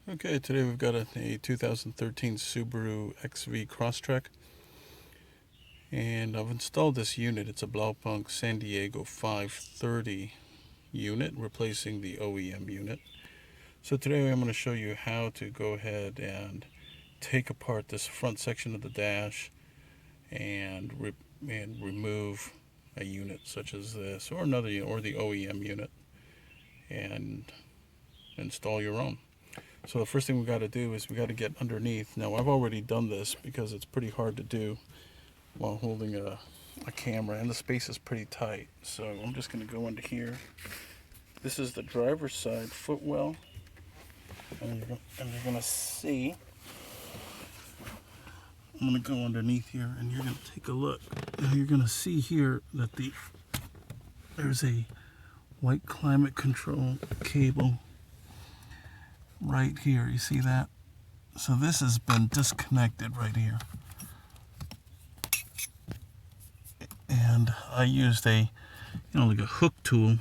Okay, today we've got a 2013 Subaru XV Crosstrek, and I've installed this unit. It's a Blaupunk San Diego 530 unit, replacing the OEM unit. So today I'm going to show you how to go ahead and take apart this front section of the dash and remove a unit such as this, or another unit, or the OEM unit, and install your own. So the first thing we got to do is we got to get underneath. Now I've already done this because it's pretty hard to do while holding a camera, and the space is pretty tight. So I'm just going to go into here. This is the driver's side footwell, and you're going to see. I'm going to go underneath here, and you're going to take a look. Now you're going to see here that there's a white climate control cable right here. You see that? So this has been disconnected right here. And I used like a hook tool,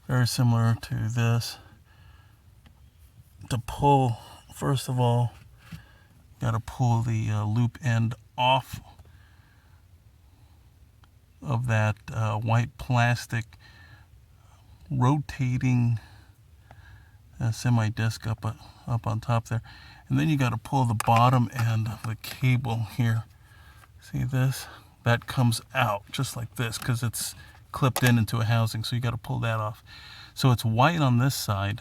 very similar to this, to pull. First of all, got to pull the loop end off of that white plastic rotating semi-disc up on top there, and then you got to pull the bottom end of the cable here. See this? That comes out just like this because it's clipped into a housing, so you got to pull that off. So it's white on this side,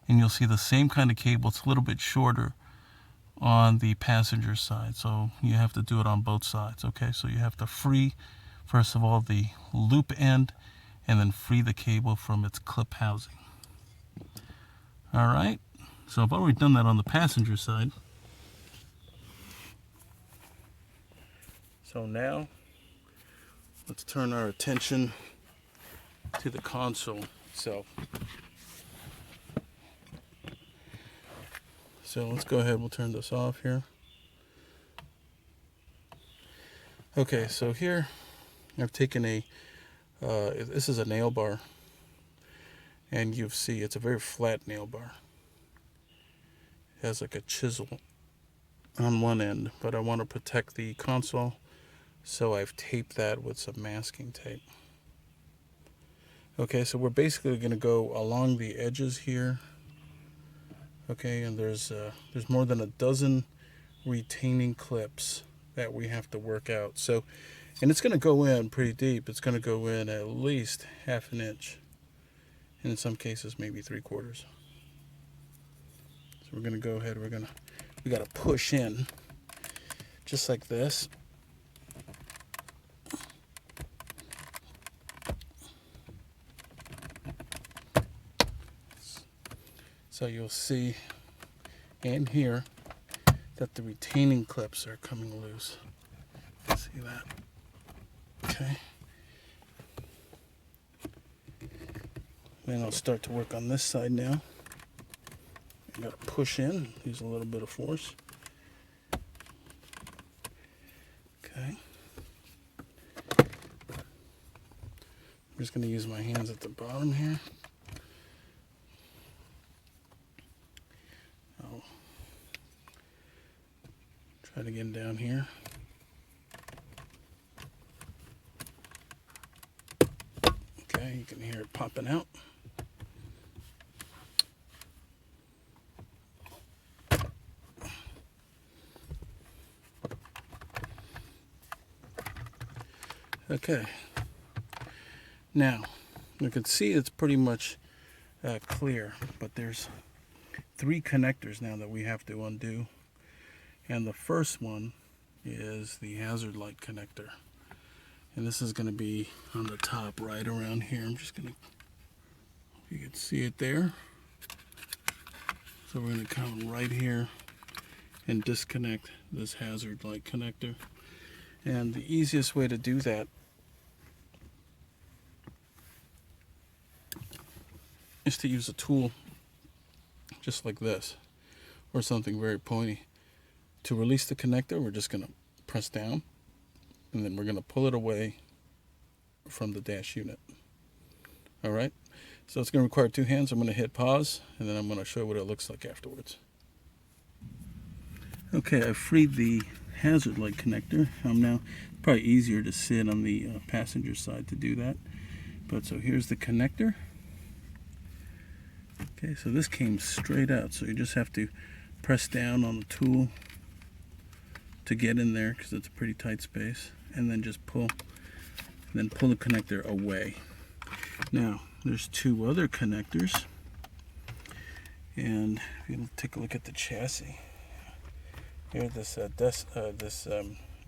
and you'll see the same kind of cable. It's a little bit shorter on the passenger side, so you have to do it on both sides. Okay, so you have to free, first of all, the loop end, and then free the cable from its clip housing. All right, so I've already done that on the passenger side. So now, let's turn our attention to the console itself. So let's go ahead, we'll turn this off here. Okay, so here I've taken this is a nail bar, and you see it's a very flat nail bar. It has like a chisel on one end, but I want to protect the console, so I've taped that with some masking tape. Okay, so we're basically going to go along the edges here. Okay, and there's more than a dozen retaining clips that we have to work out. So, and it's going to go in pretty deep. It's going to go in at least half an inch, and in some cases maybe 3/4. So we're going to go ahead. We got to push in just like this. So you'll see and hear that the retaining clips are coming loose. See that? Okay. Then I'll start to work on this side now. You gotta push in, use a little bit of force. Okay. I'm just gonna use my hands at the bottom here. I'll try to get down here. Okay, you can hear it popping out. Okay, now you can see it's pretty much clear, but there's 3 connectors now that we have to undo, and the first one is the hazard light connector, and this is going to be on the top right around here. I'm just going to, you can see it there. So we're going to come right here and disconnect this hazard light connector, and the easiest way to do that is to use a tool just like this, or something very pointy. To release the connector, we're just going to press down, and then we're going to pull it away from the dash unit. All right, So it's going to require two hands. I'm going to hit pause, and then I'm going to show you what it looks like afterwards. Okay, I've freed the hazard light connector. I'm now probably easier to sit on the passenger side to do that. But so here's the connector. Okay, so this came straight out, so you just have to press down on the tool to get in there because it's a pretty tight space, and then just pull, and then pull the connector away. Now there's two other connectors, and if you take a look at the chassis here, this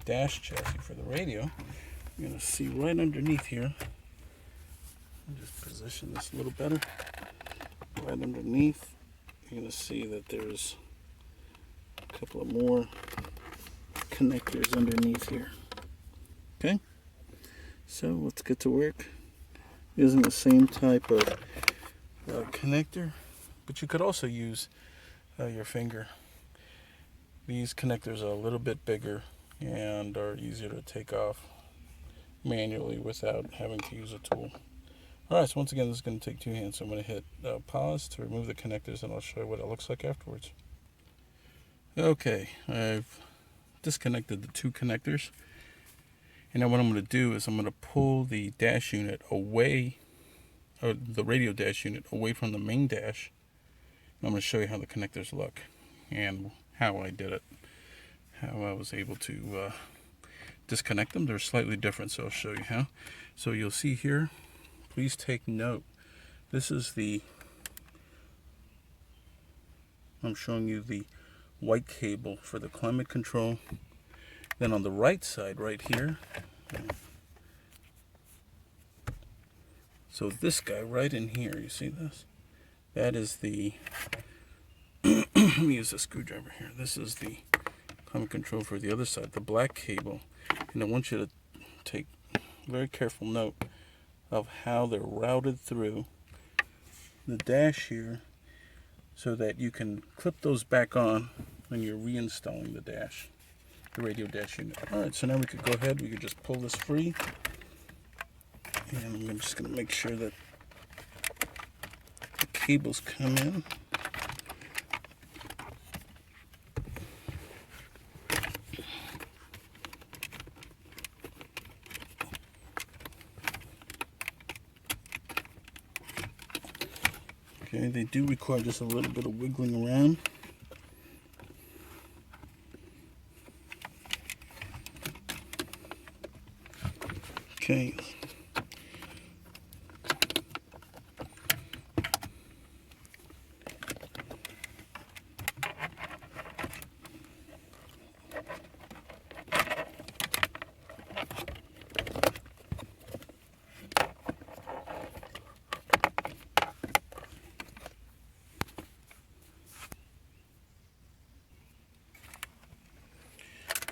dash chassis for the radio, you're going to see right underneath here. I'll just position this a little better. Right underneath, you're going to see that there's a couple of more connectors underneath here. Okay, so let's get to work using the same type of connector, but you could also use your finger. These connectors are a little bit bigger and are easier to take off manually without having to use a tool. Alright, so once again, this is going to take two hands, so I'm going to hit pause to remove the connectors, and I'll show you what it looks like afterwards. Okay, I've disconnected the two connectors, and now what I'm going to do is I'm going to pull the dash unit away, or the radio dash unit away from the main dash, and I'm going to show you how the connectors look and how I did it, how I was able to disconnect them. They're slightly different, so I'll show you how. So you'll see here, please take note, this is I'm showing you the white cable for the climate control. Then on the right side, right here, so this guy right in here, you see this? That is the, let me use a screwdriver here. This is the climate control for the other side, the black cable. And I want you to take very careful note of how they're routed through the dash here so that you can clip those back on when you're reinstalling the dash, the radio dash unit. Alright, so now we could go ahead, we could just pull this free, and I'm just going to make sure that the cables come in. Okay, they do require just a little bit of wiggling around. Okay.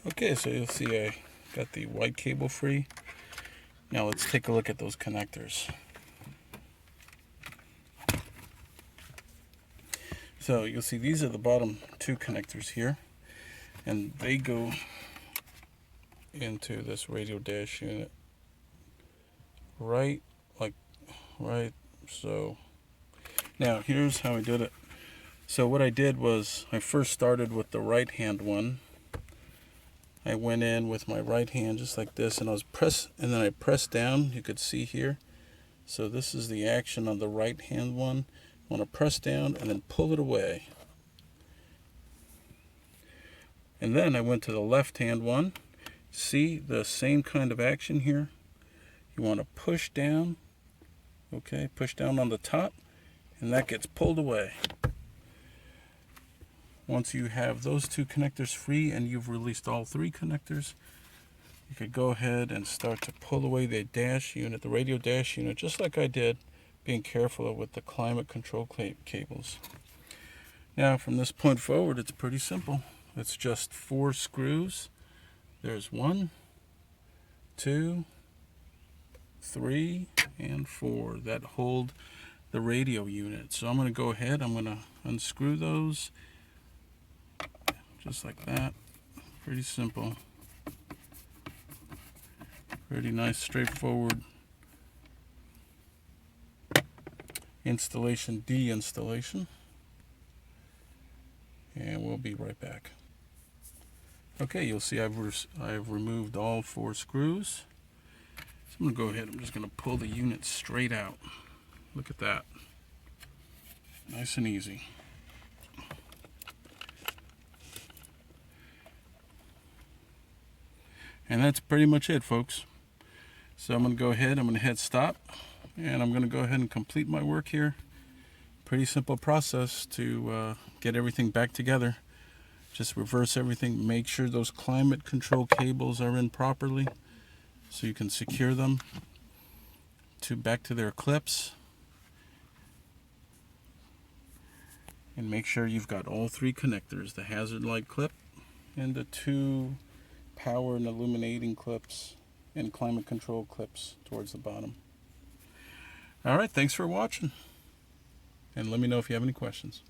Okay, so you'll see I got the white cable free. Now let's take a look at those connectors. So you'll see these are the bottom two connectors here, and they go into this radio dash unit right so. Now here's how I did it. So what I did was I first started with the right hand one. I went in with my right hand just like this, and then I pressed down. You could see here. So this is the action on the right hand one. I want to press down and then pull it away. And then I went to the left hand one. See the same kind of action here. You want to push down. Okay, push down on the top, and that gets pulled away. Once you have those two connectors free and you've released all three connectors, you could go ahead and start to pull away the dash unit, the radio dash unit, just like I did, being careful with the climate control cables. Now from this point forward, it's pretty simple. It's just 4 screws. There's 1, 2, 3, and 4 that hold the radio unit. So I'm going to go ahead, I'm going to unscrew those. Just like that. Pretty simple. Pretty nice, straightforward installation deinstallation. And we'll be right back. Okay, you'll see I've removed all 4 screws. So I'm going to go ahead, I'm just going to pull the unit straight out. Look at that. Nice and easy. And that's pretty much it, folks. So I'm going to go ahead, I'm going to hit stop, and I'm going to go ahead and complete my work here. Pretty simple process to get everything back together. Just reverse everything, make sure those climate control cables are in properly so you can secure them back to their clips. And make sure you've got all 3 connectors, the hazard light clip and the 2 power and illuminating clips and climate control clips towards the bottom. Alright, thanks for watching. And let me know if you have any questions.